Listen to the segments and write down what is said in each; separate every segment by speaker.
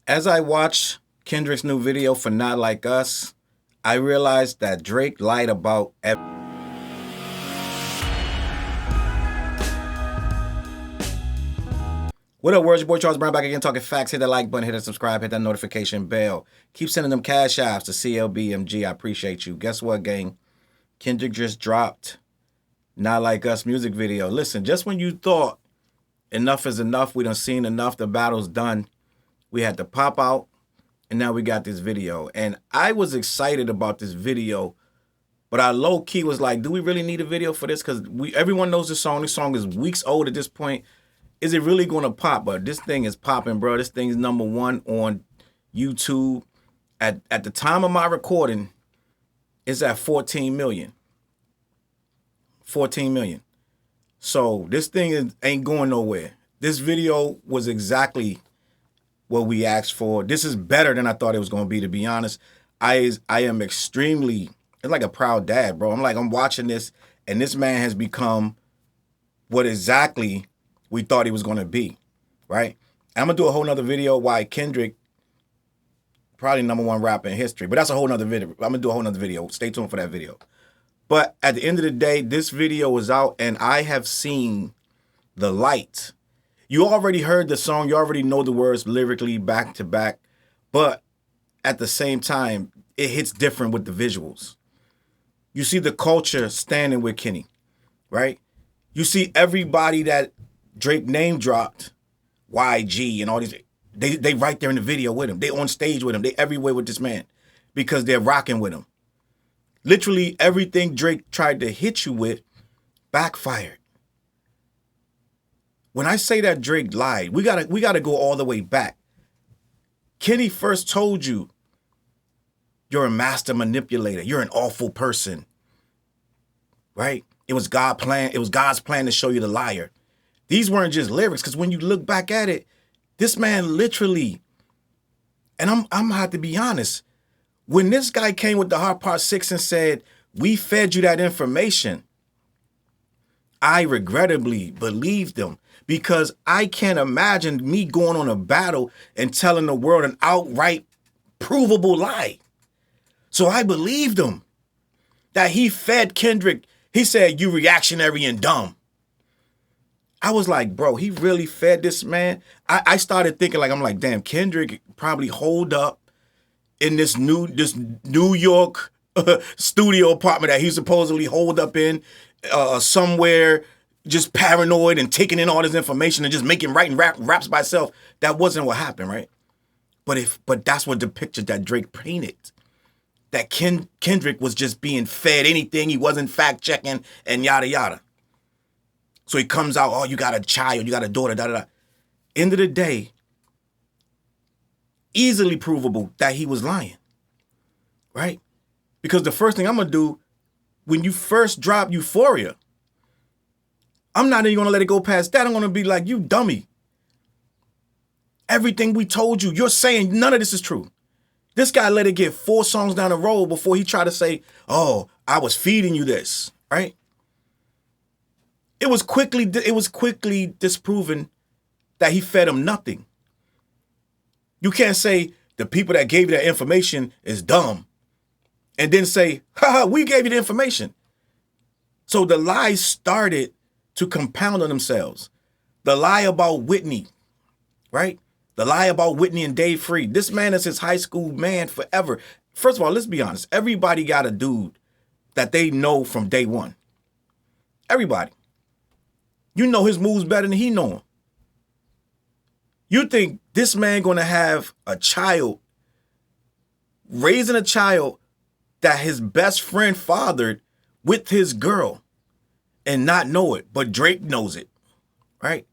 Speaker 1: As I watch Kendrick's new video for Not Like Us, I realized that Drake lied about What up, world? Your boy Charles Brown back again talking facts. Hit that like button, hit that subscribe, hit that notification bell. Keep sending them cash apps to CLBMG. I appreciate you. Guess what, gang? Kendrick just dropped Not Like Us music video. Listen, just when you thought enough is enough, we done seen enough, the battle's done, we had to pop out, and now we got this video. And I was excited about this video, but I low-key was like, do we really need a video for this? Because everyone knows this song. This song is weeks old at this point. Is it really going to pop? But this thing is popping, bro. This thing is #1 on YouTube. At the time of my recording, it's at 14 million. 14 million. So this thing ain't going nowhere. This video was exactly what we asked for. This is better than I thought it was going to be honest. I am extremely, it's like a proud dad, bro. I'm watching this, and this man has become what exactly we thought he was going to be, right? I'm going to do a whole nother video why Kendrick, probably #1 rapper in history, but that's a whole nother video. I'm going to do a whole nother video. Stay tuned for that video. But at the end of the day, this video was out, and I have seen the light. You already heard the song. You already know the words lyrically back to back. But at the same time, it hits different with the visuals. You see the culture standing with Kenny, right? You see everybody that Drake name dropped, YG and all these, they right there in the video with him. They on stage with him. They everywhere with this man because they're rocking with him. Literally everything Drake tried to hit you with backfired. When I say that Drake lied, we gotta go all the way back. Kenny first told you, you're a master manipulator. You're an awful person, right? It was God's plan to show you the liar. These weren't just lyrics, because when you look back at it, this man literally, and I'm gonna have to be honest, when this guy came with the Hard Part 6 and said, we fed you that information, I regrettably believed him, because I can't imagine me going on a battle and telling the world an outright provable lie. So I believed him that he fed Kendrick. He said, you reactionary and dumb. I was like, bro, he really fed this man? I started thinking, I'm like, damn, Kendrick probably holed up in this New York studio apartment that he supposedly holed up in somewhere, just paranoid and taking in all this information and just writing raps by himself. That wasn't what happened, right? But that's what the picture that Drake painted. That Kendrick was just being fed anything. He wasn't fact checking and yada yada. So he comes out, oh, you got a child, you got a daughter, da da da. End of the day, easily provable that he was lying, right? Because the first thing I'm gonna do, when you first drop Euphoria, I'm not even gonna let it go past that. I'm gonna be like, you dummy. Everything we told you, you're saying none of this is true. This guy let it get 4 songs down the road before he tried to say, oh, I was feeding you this, right? It was quickly disproven that he fed him nothing. You can't say the people that gave you that information is dumb and then say, haha, we gave you the information. So the lies started to compound on themselves. The lie about Whitney, right? The lie about Whitney and Dave Free. This man is his high school man forever. First of all, let's be honest. Everybody got a dude that they know from day one. Everybody. You know his moves better than he know him. You think this man gonna have a child, raising a child that his best friend fathered with his girl and not know it, but Drake knows it, right?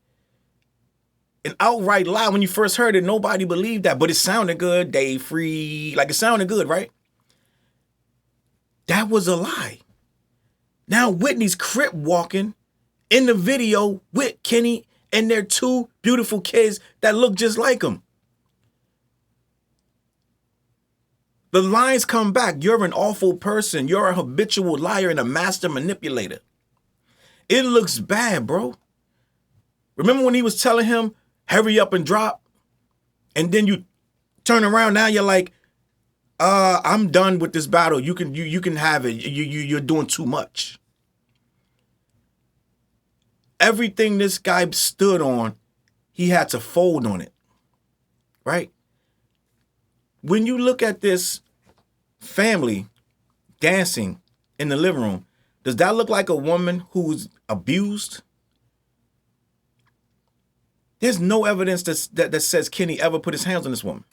Speaker 1: An outright lie. When you first heard it, nobody believed that, but it sounded good. Dave Free, like it sounded good, right? That was a lie. Now Whitney's crip walking in the video with Kenny and their 2 beautiful kids that look just like him. The lines come back. You're an awful person. You're a habitual liar and a master manipulator. It looks bad, bro. Remember when he was telling him, hurry up and drop? And then you Turn around now, you're like, I'm done with this battle. You can have it. You're doing too much. Everything this guy stood on, he had to fold on it. Right? When you look at this family dancing in the living room, does that look like a woman who's abused? There's no evidence that says Kenny ever put his hands on this woman.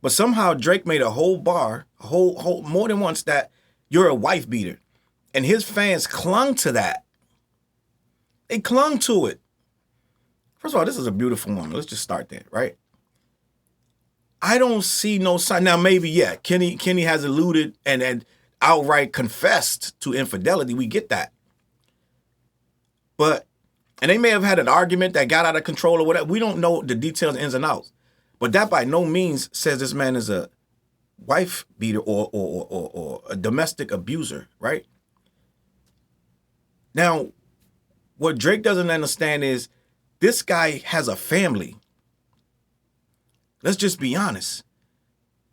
Speaker 1: But somehow Drake made a whole bar, more than once, that you're a wife beater. And his fans clung to that. They clung to it. First of all, this is a beautiful woman. Let's just start there, right? I don't see no sign. Now, maybe, yeah, Kenny has alluded and outright confessed to infidelity. We get that. And they may have had an argument that got out of control or whatever. We don't know the details, ins and outs. But that by no means says this man is a wife beater or a domestic abuser, right? Now, what Drake doesn't understand is this guy has a family. Let's just be honest.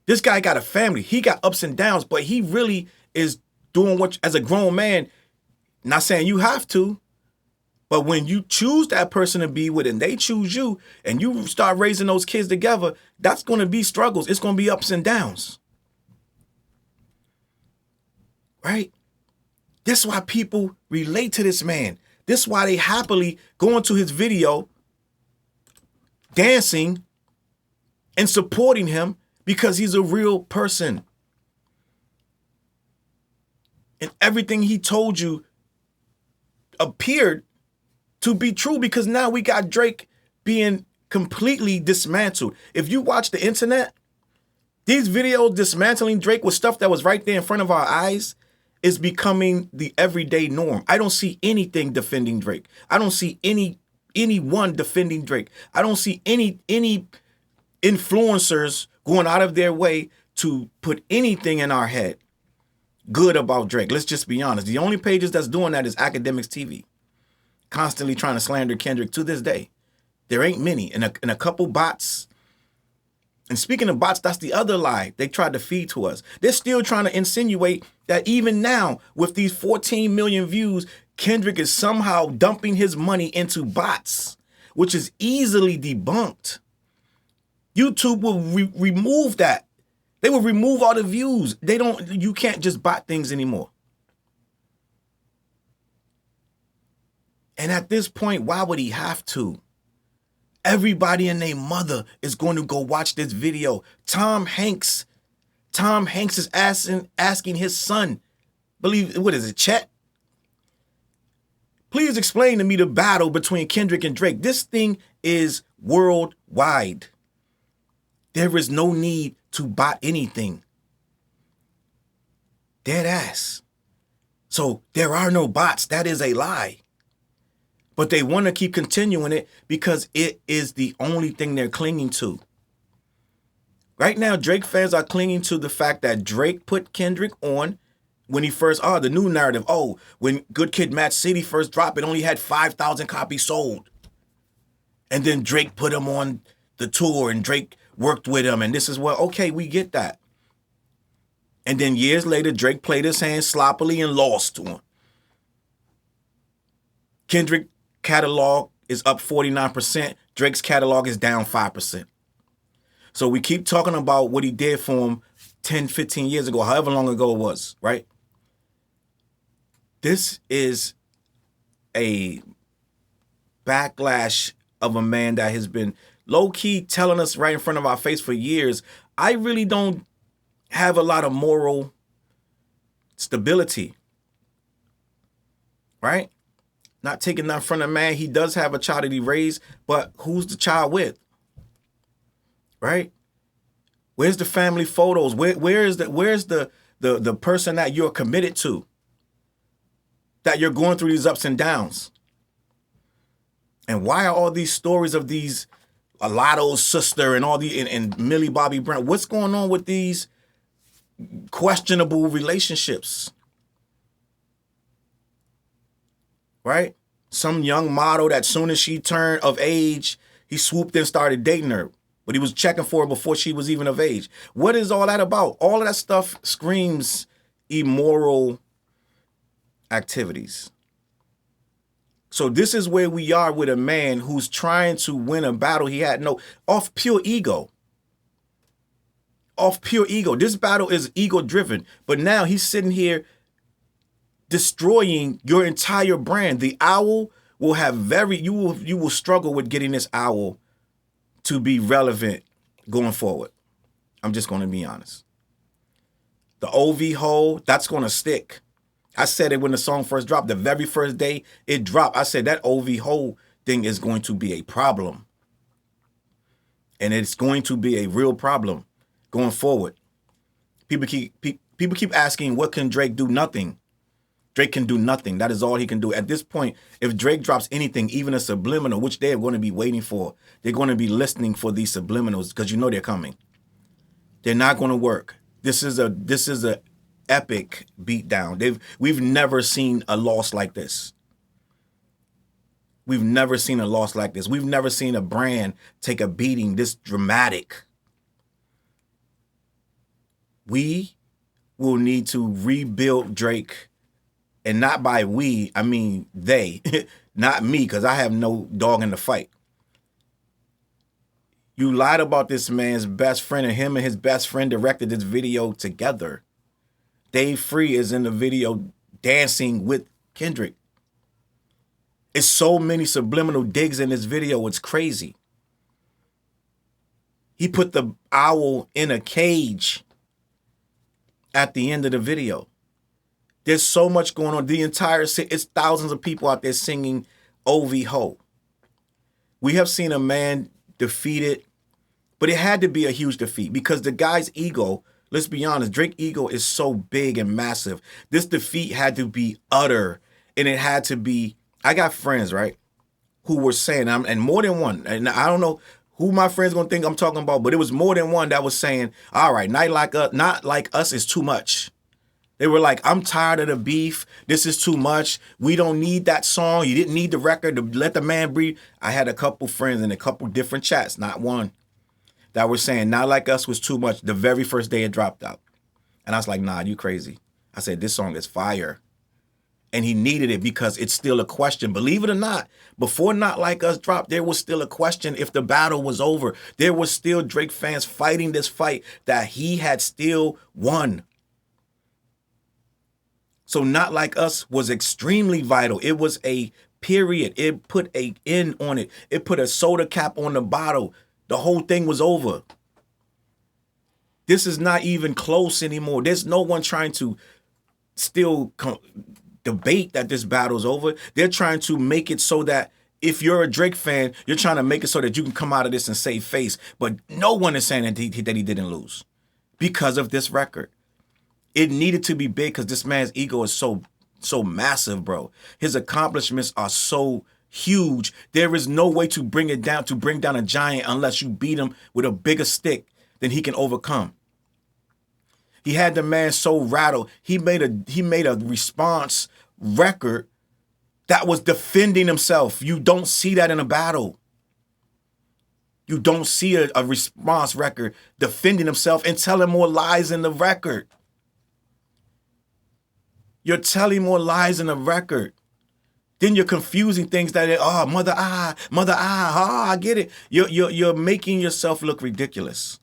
Speaker 1: This guy got a family. He got ups and downs, but he really is doing what, as a grown man, not saying you have to, but when you choose that person to be with and they choose you and you start raising those kids together, that's going to be struggles. It's going to be ups and downs. Right? This is why people relate to this man. This is why they happily go into his video dancing and supporting him, because he's a real person. And everything he told you appeared to be true, because now we got Drake being completely dismantled. If you watch the internet, these videos dismantling Drake with stuff that was right there in front of our eyes is becoming the everyday norm. I don't see anything defending Drake. I don't see anyone defending Drake. I don't see any influencers going out of their way to put anything in our head good about Drake. Let's just be honest. The only pages that's doing that is Academics TV. Constantly trying to slander Kendrick to this day. There ain't many. And a couple bots. And speaking of bots, that's the other lie they tried to feed to us. They're still trying to insinuate that even now, with these 14 million views, Kendrick is somehow dumping his money into bots, which is easily debunked. YouTube will remove that. They will remove all the views. You can't just bot things anymore. And at this point, why would he have to? Everybody and their mother is going to go watch this video. Tom Hanks is asking his son, what is it, Chet? Please explain to me the battle between Kendrick and Drake. This thing is worldwide. There is no need to bot anything. Dead ass. So there are no bots. That is a lie. But they want to keep continuing it because it is the only thing they're clinging to. Right now, Drake fans are clinging to the fact that Drake put Kendrick on when he first, the new narrative. When Good Kid, Mad City first dropped, it only had 5,000 copies sold. And then Drake put him on the tour and Drake worked with him. And this is okay, we get that. And then years later, Drake played his hand sloppily and lost to him. Kendrick catalog is up 49%. Drake's catalog is down 5%. So we keep talking about what he did for him 10, 15 years ago, however long ago it was, right? This is a backlash of a man that has been low-key telling us right in front of our face for years, I really don't have a lot of moral stability, right? Not taking that from a man. He does have a child that he raised, but who's the child with? Right? Where's the family photos? Where's the person that you're committed to? That you're going through these ups and downs? And why are all these stories of these Alato's sister and and Millie Bobby Brown? What's going on with these questionable relationships? Right? Some young model that soon as she turned of age, he swooped in and started dating her. but he was checking for her before she was even of age. What is all that about? All of that stuff screams immoral activities. So this is where we are with a man who's trying to win a battle he had no, off pure ego. Off pure ego. This battle is ego driven, but now he's sitting here destroying your entire brand. The owl will have you will struggle with getting this owl to be relevant going forward. I'm just going to be honest. The OV hole, that's going to stick. I said it when the song first dropped. The very first day it dropped, I said that OV hole thing is going to be a problem. And it's going to be a real problem going forward. People keep asking, what can Drake do? Nothing. Drake can do nothing. That is all he can do. At this point, if Drake drops anything, even a subliminal, which they're going to be waiting for, they're going to be listening for these subliminals because you know they're coming. They're not going to work. This is a epic beatdown. We've never seen a loss like this. We've never seen a loss like this. We've never seen a brand take a beating this dramatic. We will need to rebuild Drake, and not by we, I mean they, not me, because I have no dog in the fight. You lied about this man's best friend, and him and his best friend directed this video together. Dave Free is in the video dancing with Kendrick. It's so many subliminal digs in this video, it's crazy. He put the owl in a cage at the end of the video. There's so much going on. The entire city, it's thousands of people out there singing OV Ho. We have seen a man defeated, but it had to be a huge defeat because the guy's ego, let's be honest, Drake's ego is so big and massive. This defeat had to be utter, and it had to be, I got friends, right, who were saying, and more than one, and I don't know who my friends gonna think I'm talking about, but it was more than one that was saying, all right, not like us is too much. They were like, I'm tired of the beef. This is too much. We don't need that song. You didn't need the record to let the man breathe. I had a couple friends in a couple different chats, not one, that were saying Not Like Us was too much the very first day it dropped out. And I was like, nah, you crazy. I said, this song is fire. And he needed it because it's still a question. Believe it or not, before Not Like Us dropped, there was still a question if the battle was over. There was still Drake fans fighting this fight that he had still won. So Not Like Us was extremely vital. It was a period. It put an end on it. It put a soda cap on the bottle. The whole thing was over. This is not even close anymore. There's no one trying to still debate that this battle's over. They're trying to make it so that if you're a Drake fan, you're trying to make it so that you can come out of this and save face. But no one is saying that he didn't lose because of this record. It needed to be big because this man's ego is so massive, bro. His accomplishments are so huge. There is no way to bring down a giant unless you beat him with a bigger stick than he can overcome. He had the man so rattled. He made a response record that was defending himself. You don't see that in a battle. You don't see a response record defending himself and telling more lies in the record. You're telling more lies in the record. Then you're confusing things that, I get it. You're making yourself look ridiculous.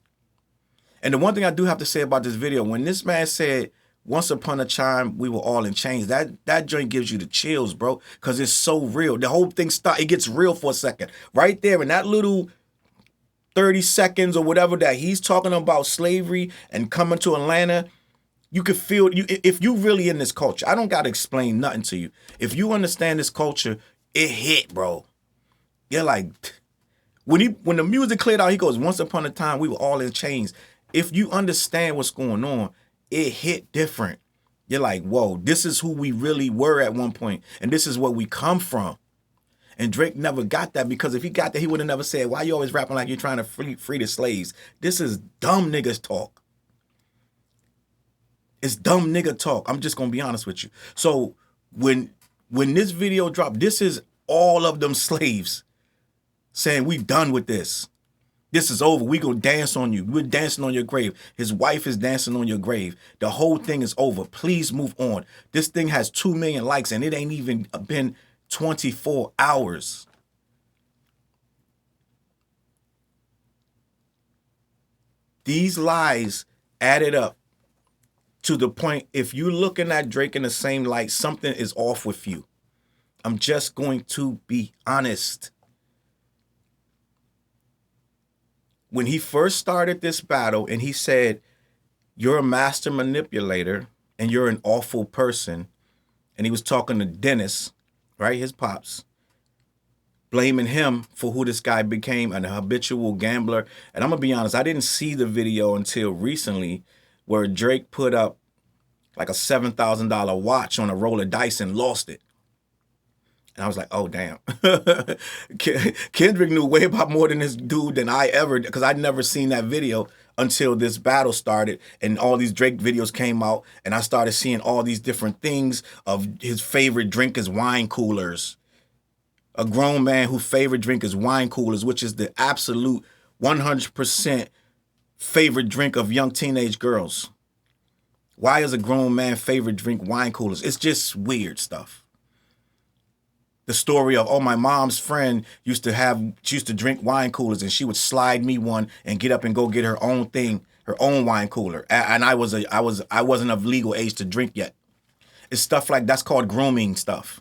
Speaker 1: And the one thing I do have to say about this video, when this man said, once upon a time, we were all in chains, that joint gives you the chills, bro, because it's so real. The whole thing it gets real for a second. Right there in that little 30 seconds or whatever that he's talking about slavery and coming to Atlanta, you could feel, if you really in this culture, I don't got to explain nothing to you. If you understand this culture, it hit, bro. You're like, when the music cleared out, he goes, once upon a time, we were all in chains. If you understand what's going on, it hit different. You're like, whoa, this is who we really were at one point, and this is where we come from. And Drake never got that, because if he got that, he would have never said, why you always rapping like you're trying to free the slaves? This is dumb niggas talk. It's dumb nigga talk. I'm just going to be honest with you. So when this video dropped, this is all of them slaves saying, we done with this. This is over. We gonna dance on you. We're dancing on your grave. His wife is dancing on your grave. The whole thing is over. Please move on. This thing has 2 million likes and it ain't even been 24 hours. These lies added up to the point, if you're looking at Drake in the same light, something is off with you. I'm just going to be honest. When he first started this battle and he said, you're a master manipulator and you're an awful person, and he was talking to Dennis, right, his pops, blaming him for who this guy became, an habitual gambler. And I'm going to be honest, I didn't see the video until recently where Drake put up like a $7,000 watch on a roll of dice and lost it. And I was like, oh, damn. Kendrick knew way about more than this dude than I ever, because I'd never seen that video until this battle started and all these Drake videos came out and I started seeing all these different things of his favorite drink is wine coolers. A grown man whose favorite drink is wine coolers, which is the absolute 100% favorite drink of young teenage girls. Why is a grown man favorite drink wine coolers? It's just weird stuff. The story of, oh, my mom's friend she used to drink wine coolers and she would slide me one and get up and go get her own thing, her own wine cooler. And I wasn't of legal age to drink yet. It's stuff like that's called grooming stuff.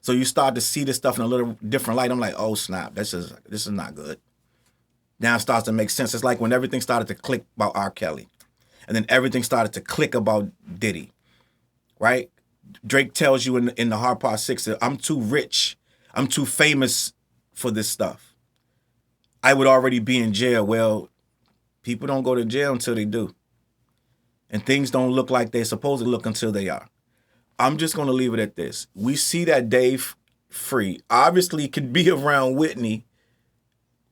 Speaker 1: So you start to see this stuff in a little different light. I'm like, oh snap, this is not good. Now it starts to make sense. It's like when everything started to click about R. Kelly. And then everything started to click about Diddy. Right? Drake tells you in the Hard Part 6 that I'm too rich. I'm too famous for this stuff. I would already be in jail. Well, people don't go to jail until they do. And things don't look like they're supposed to look until they are. I'm just going to leave it at this. We see that Dave Free obviously can be around Whitney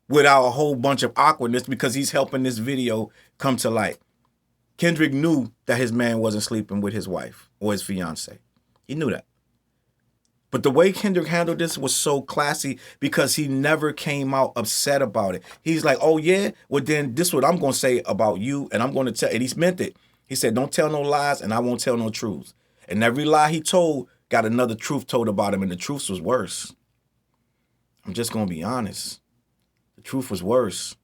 Speaker 1: without a whole bunch of awkwardness because he's helping this video come to light. Kendrick knew that his man wasn't sleeping with his wife or his fiance. He knew that. But the way Kendrick handled this was so classy because he never came out upset about it. He's like, oh yeah, well then this is what I'm going to say about you and I'm going to tell, and he's meant it. He said, don't tell no lies and I won't tell no truths. And every lie he told got another truth told about him and the truth was worse. I'm just going to be honest. The truth was worse.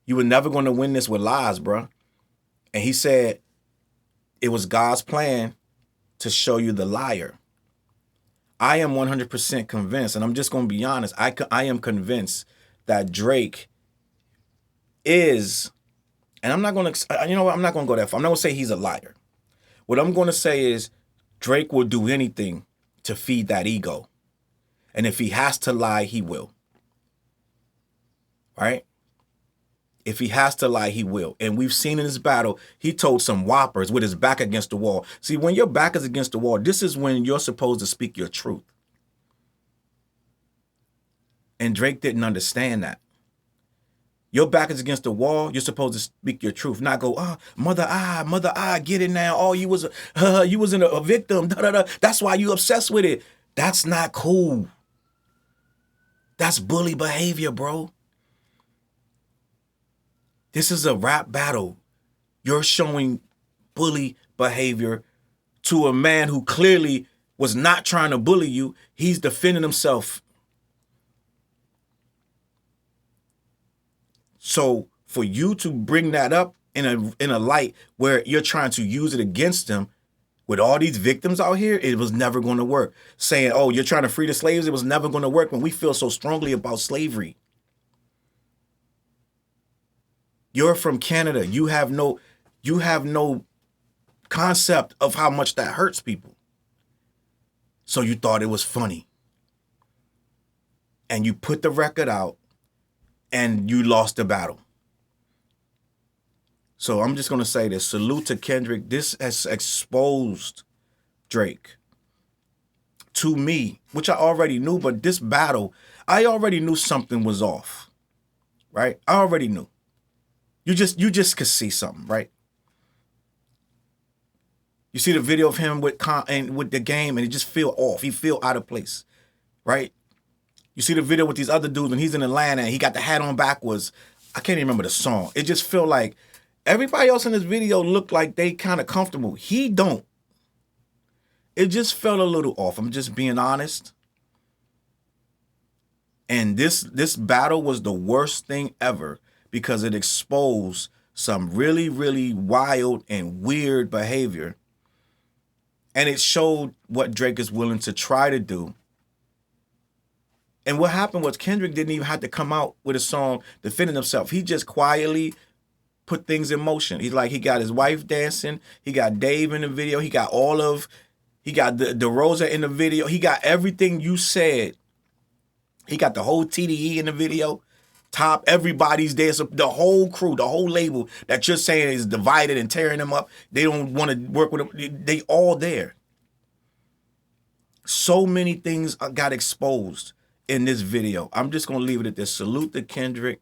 Speaker 1: You were never going to win this with lies, bro. And he said it was God's plan to show you the liar. I am 100% convinced, and I'm just going to be honest, I am convinced that Drake is, and I'm not going to, you know what, I'm not going to go that far. I'm not going to say he's a liar. What I'm going to say is Drake will do anything to feed that ego. And if he has to lie, he will. Right? If he has to lie, he will. And we've seen in this battle, he told some whoppers with his back against the wall. See, when your back is against the wall, this is when you're supposed to speak your truth. And Drake didn't understand that. Your back is against the wall, you're supposed to speak your truth, not go, oh, mother, get it now. Oh, you was a victim. Da, da, da. That's why you obsessed with it. That's not cool. That's bully behavior, bro. This is a rap battle. You're showing bully behavior to a man who clearly was not trying to bully you. He's defending himself. So for you to bring that up in a light where you're trying to use it against him with all these victims out here, it was never going to work. Saying, oh, you're trying to free the slaves, it was never going to work when we feel so strongly about slavery. You're from Canada. You have no concept of how much that hurts people. So you thought it was funny. And you put the record out and you lost the battle. So I'm just going to say this. Salute to Kendrick. This has exposed Drake to me, which I already knew, but this battle, I already knew something was off, right? I already knew. You just could see something, right? You see the video of him with the game and he just feel off. He feel out of place, right? You see the video with these other dudes when he's in Atlanta and he got the hat on backwards. I can't even remember the song. It just felt like everybody else in this video looked like they kind of comfortable. He don't. It just felt a little off. I'm just being honest. And this battle was the worst thing ever because it exposed some really, really wild and weird behavior. And it showed what Drake is willing to try to do. And what happened was Kendrick didn't even have to come out with a song defending himself. He just quietly put things in motion. He's like, he got his wife dancing. He got Dave in the video. He got he got the Rosa in the video. He got everything you said. He got the whole TDE in the video. Top, everybody's there. So the whole crew, the whole label that you're saying is divided and tearing them up. They don't want to work with them. They all there. So many things got exposed in this video. I'm just going to leave it at this. Salute to Kendrick.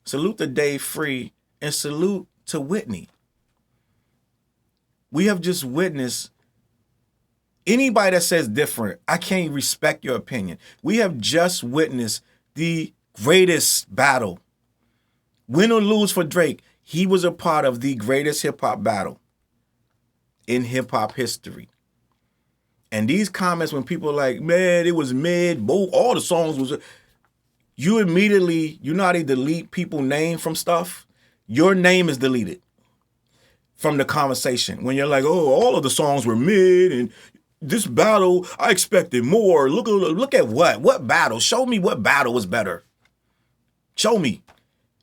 Speaker 1: Salute to Dave Free. And salute to Whitney. We have just witnessed anybody that says different, I can't respect your opinion. We have just witnessed the greatest battle. Win or lose for Drake, he was a part of the greatest hip-hop battle in hip-hop history. And these comments when people are like, man, it was mid, both, all the songs was... You immediately, you know how they delete people's name from stuff? Your name is deleted from the conversation. When you're like, oh, all of the songs were mid and this battle, I expected more. Look at what? What battle? Show me what battle was better. Show me.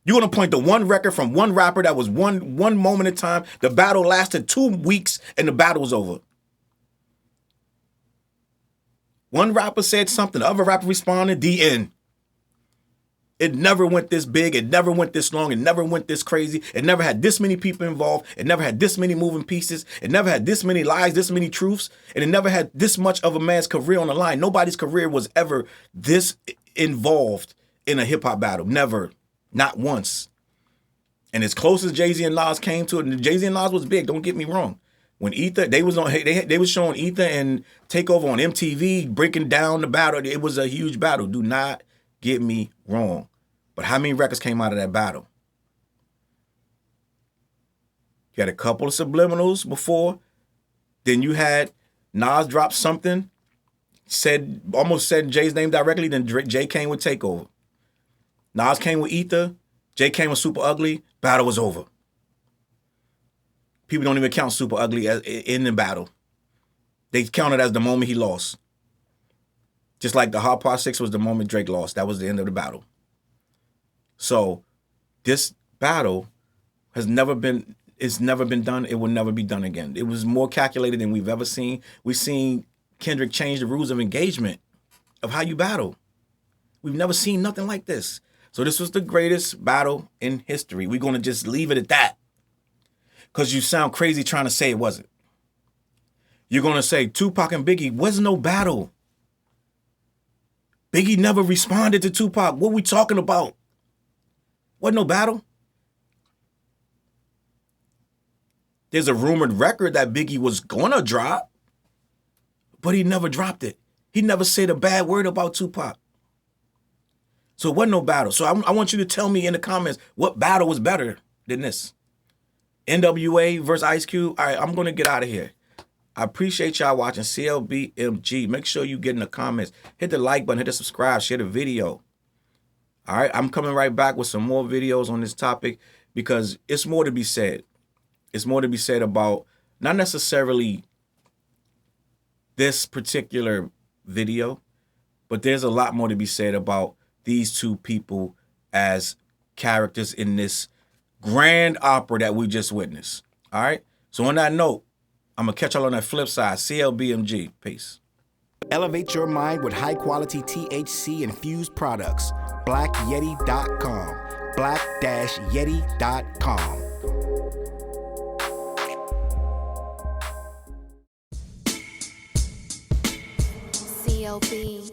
Speaker 1: You're going to point to one record from one rapper that was one moment in time. The battle lasted 2 weeks and the battle was over. One rapper said something, the other rapper responded, the end. It never went this big. It never went this long. It never went this crazy. It never had this many people involved. It never had this many moving pieces. It never had this many lies, this many truths. And it never had this much of a man's career on the line. Nobody's career was ever this involved in a hip-hop battle. Never. Not once. And as close as Jay-Z and Nas came to it, and Jay-Z and Nas was big, don't get me wrong. When Ether, they was showing Ether and Takeover on MTV, breaking down the battle. It was a huge battle. Do not get me wrong. But how many records came out of that battle? You had a couple of subliminals before. Then you had Nas drop something, almost said Jay's name directly. Then Jay came with Takeover. Nas came with Ether. Jay came with Super Ugly. Battle was over. People don't even count Super Ugly in the battle. They count it as the moment he lost. Just like the Hot Pot 6 was the moment Drake lost. That was the end of the battle. So this battle has never been done. It will never be done again. It was more calculated than we've ever seen. We've seen Kendrick change the rules of engagement of how you battle. We've never seen nothing like this. So this was the greatest battle in history. We're going to just leave it at that. Because you sound crazy trying to say it wasn't. You're going to say Tupac and Biggie was no battle. Biggie never responded to Tupac. What we talking about? Wasn't no battle. There's a rumored record that Biggie was going to drop, but he never dropped it. He never said a bad word about Tupac. So it wasn't no battle. So I want you to tell me in the comments what battle was better than this. NWA versus Ice Cube. All right, I'm going to get out of here. I appreciate y'all watching CLBMG. Make sure you get in the comments. Hit the like button, hit the subscribe, share the video. All right, I'm coming right back with some more videos on this topic because it's more to be said. It's more to be said about not necessarily this particular video, but there's a lot more to be said about these two people as characters in this grand opera that we just witnessed. All right, so on that note, I'm going to catch y'all on that flip side. CLBMG. Peace.
Speaker 2: Elevate your mind with high-quality THC-infused products. BlackYeti.com. Black-Yeti.com.
Speaker 3: CLB.